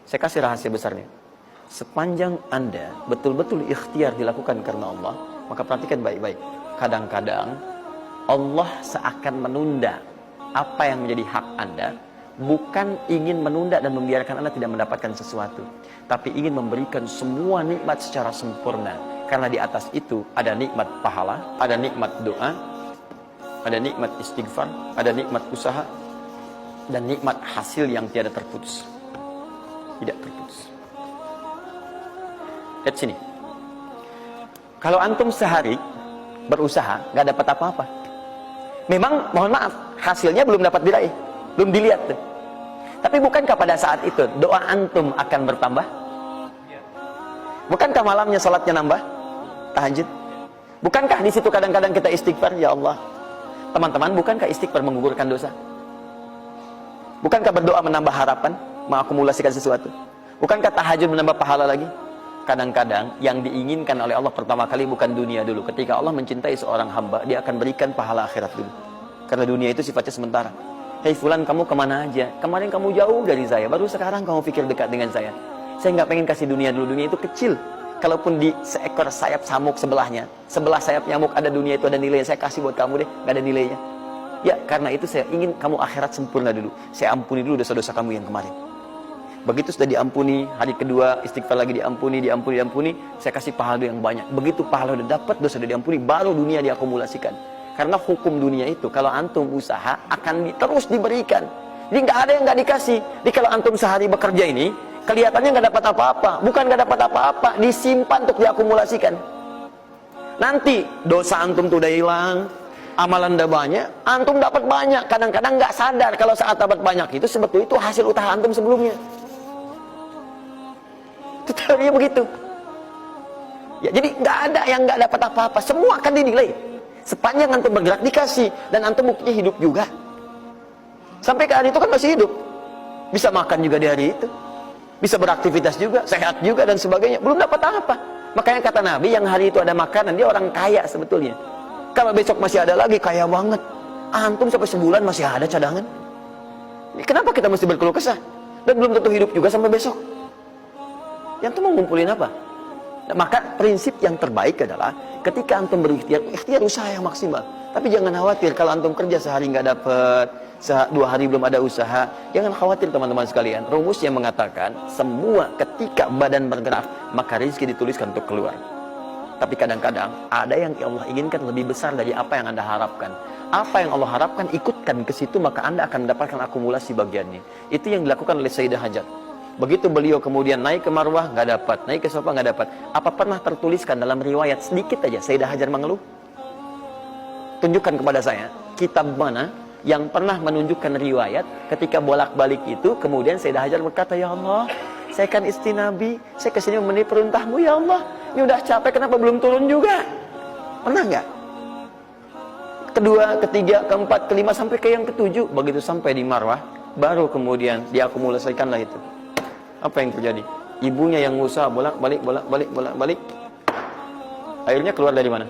Saya kasih rahasia besarnya. Sepanjang Anda betul-betul ikhtiar dilakukan karena Allah, maka perhatikan baik-baik. Kadang-kadang Allah seakan menunda apa yang menjadi hak Anda, bukan ingin menunda dan membiarkan Anda tidak mendapatkan sesuatu, tapi ingin memberikan semua nikmat secara sempurna. Karena di atas itu ada nikmat pahala, ada nikmat doa, ada nikmat istighfar, ada nikmat usaha, dan nikmat hasil yang tiada terputus. Tidak terputus. Lihat sini. Kalau antum sehari berusaha, nggak dapat apa-apa. Memang, mohon maaf, hasilnya belum dapat diraih, belum dilihat tuh. Tapi bukankah pada saat itu doa antum akan bertambah? Bukankah malamnya salatnya nambah? Tahajud? Bukankah di situ kadang-kadang kita istighfar, ya Allah? Teman-teman, bukankah istighfar menggugurkan dosa? Bukankah berdoa menambah harapan, mengakumulasikan sesuatu? Bukankah tahajud menambah pahala lagi? Kadang-kadang yang diinginkan oleh Allah pertama kali bukan dunia dulu. Ketika Allah mencintai seorang hamba, dia akan berikan pahala akhirat dulu. Karena dunia itu sifatnya sementara. Hei fulan, kamu kemana aja? Kemarin kamu jauh dari saya, baru sekarang kamu pikir dekat dengan saya. Saya nggak pengen kasih dunia dulu, dunia itu kecil. Kalaupun di seekor sayap samuk sebelahnya, sebelah sayap nyamuk ada dunia itu ada nilainya, saya kasih buat kamu deh, nggak ada nilainya. Ya, karena itu saya ingin kamu akhirat sempurna dulu. Saya ampuni dulu dosa-dosa kamu yang kemarin. Begitu sudah diampuni, hari kedua istighfar lagi diampuni, saya kasih pahala yang banyak. Begitu pahala udah dapat, dosa udah diampuni, baru dunia diakumulasikan. Karena hukum dunia itu, kalau antum usaha akan terus diberikan. Jadi nggak ada yang nggak dikasih. Jadi kalau antum sehari bekerja ini, kelihatannya nggak dapat apa-apa. Bukan nggak dapat apa-apa, disimpan untuk diakumulasikan. Nanti dosa antum tuh udah hilang, amalan udah banyak, antum dapat banyak. Kadang-kadang nggak sadar kalau saat dapat banyak itu sebetulnya itu hasil usaha antum sebelumnya. Itu teorinya begitu. Ya, jadi nggak ada yang nggak dapat apa-apa, semua akan dinilai. Sepanjang antum bergerak dikasih, dan antum buktinya hidup juga. Sampai ke hari itu kan masih hidup, bisa makan juga di hari itu, bisa beraktivitas juga, sehat juga dan sebagainya. Belum dapat apa. Makanya kata Nabi, yang hari itu ada makanan, dia orang kaya sebetulnya. Kalau besok masih ada lagi, kaya banget. Antum sampai sebulan masih ada cadangan. Kenapa kita mesti berkeluh kesah? Dan belum tentu hidup juga sampai besok. Yang tuh mau ngumpulin apa? Nah, maka prinsip yang terbaik adalah ketika antum berikhtiar, ikhtiar usaha yang maksimal. Tapi jangan khawatir kalau antum kerja sehari nggak dapat, 2 hari belum ada usaha. Jangan khawatir teman-teman sekalian. Rumus yang mengatakan semua ketika badan bergerak, maka rezeki dituliskan untuk keluar. Tapi kadang-kadang ada yang Allah inginkan lebih besar dari apa yang Anda harapkan. Apa yang Allah harapkan, ikutkan ke situ, maka Anda akan mendapatkan akumulasi bagiannya. Itu yang dilakukan oleh Sayyidah Hajar. Begitu beliau kemudian naik ke Marwah, nggak dapat, naik ke Safa, nggak dapat. Apa pernah tertuliskan dalam riwayat sedikit aja Sayyidah Hajar mengeluh? Tunjukkan kepada saya kitab mana yang pernah menunjukkan riwayat ketika bolak-balik itu, kemudian Sayyidah Hajar berkata, ya Allah, saya kan istri Nabi, saya kesini memenuhi perintahmu, ya Allah, ini udah capek, kenapa belum turun juga? Pernah nggak? Kedua, ketiga, keempat, kelima, sampai ke yang ketujuh. Begitu sampai di Marwah, baru kemudian diakumulasikanlah itu. Apa yang terjadi? Ibunya yang usaha bolak-balik, bolak-balik. Akhirnya keluar dari mana?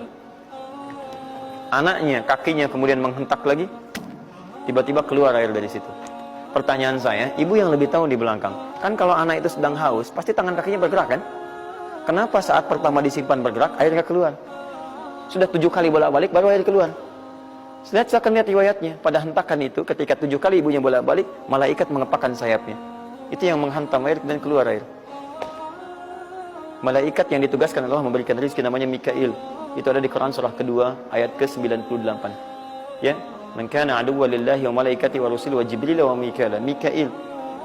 Anaknya, kakinya kemudian menghentak lagi. Tiba-tiba keluar air dari situ. Pertanyaan saya, ibu yang lebih tahu di belakang. Kan kalau anak itu sedang haus, pasti tangan kakinya bergerak kan? Kenapa saat pertama disimpan bergerak, airnya keluar? Sudah 7 kali bolak-balik, baru air keluar. Silakan lihat riwayatnya. Pada hentakan itu, ketika 7 kali ibunya bolak-balik, malaikat mengepakkan sayapnya. Itu yang menghantam air dan keluar air. Malaikat yang ditugaskan Allah memberikan rezeki namanya Mikail. Itu ada di Quran surah kedua ayat ke-98. Ya, man kana aduwwan lillahi wa malaikati wa rusuli wa jibril wa mikail. Mikail.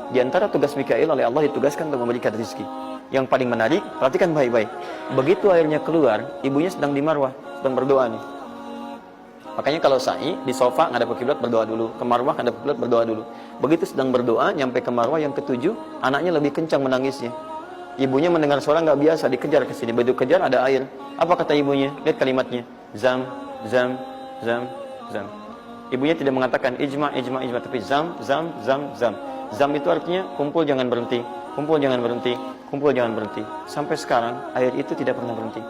Di antara tugas Mikail oleh Allah ditugaskan untuk memberikan rezeki. Yang paling menarik, perhatikan baik-baik. Begitu airnya keluar, ibunya sedang di Marwah, sedang berdoa nih. Makanya kalau sa'i di sofa ngadep ke kiblat berdoa dulu, ke Marwah ngadep ke kiblat berdoa dulu. Begitu sedang berdoa, nyampe ke Marwah yang ketujuh, anaknya lebih kencang menangisnya. Ibunya mendengar suara nggak biasa, dikejar ke sini. Begitu kejar ada air. Apa kata ibunya? Lihat kalimatnya. Zam, zam, zam, zam. Ibunya tidak mengatakan ijma, tapi zam, zam, zam, zam. Zam itu artinya kumpul jangan berhenti, kumpul jangan berhenti, kumpul jangan berhenti. Sampai sekarang air itu tidak pernah berhenti.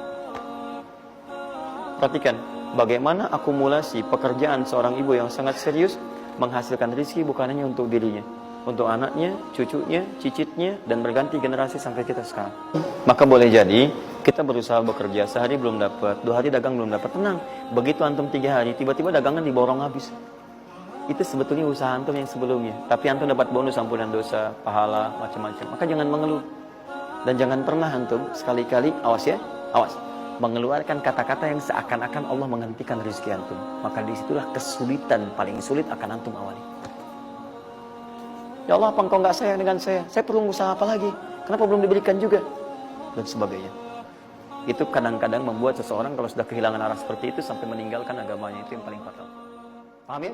Perhatikan bagaimana akumulasi pekerjaan seorang ibu yang sangat serius menghasilkan rezeki bukan hanya untuk dirinya, untuk anaknya, cucunya, cicitnya, dan berganti generasi sampai kita sekarang. Maka boleh jadi kita berusaha bekerja, sehari belum dapat, 2 hari dagang belum dapat, tenang. Begitu antum 3 hari, tiba-tiba dagangan diborong habis. Itu sebetulnya usaha antum yang sebelumnya. Tapi antum dapat bonus ampunan dosa, pahala, macam-macam. Maka jangan mengeluh. Dan jangan pernah antum sekali-kali, awas ya, awas, mengeluarkan kata-kata yang seakan-akan Allah menghentikan rezeki antum. Maka disitulah kesulitan paling sulit akan antum awali. Ya Allah, apa engkau nggak sayang dengan saya? Saya perlu usaha apa lagi? Kenapa belum diberikan juga? Dan sebagainya. Itu kadang-kadang membuat seseorang kalau sudah kehilangan arah seperti itu sampai meninggalkan agamanya, itu yang paling fatal. Paham ya?